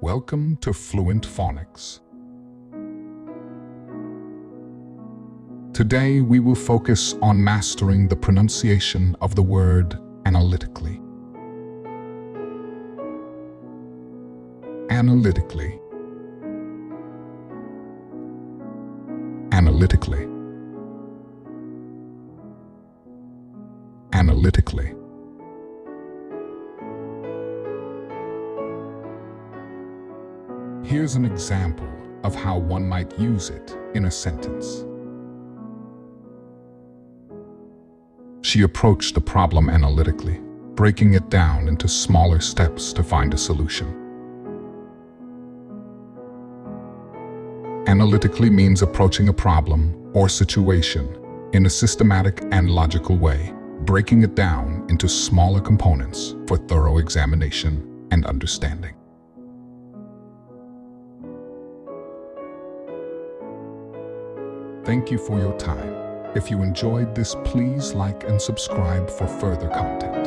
Welcome to Fluent Phonics. Today we will focus on mastering the pronunciation of the word analytically. Analytically. Analytically. Analytically. Here's an example of how one might use it in a sentence. She approached the problem analytically, breaking it down into smaller steps to find a solution. Analytically means approaching a problem or situation in a systematic and logical way, breaking it down into smaller components for thorough examination and understanding. Thank you for your time. If you enjoyed this, please like and subscribe for further content.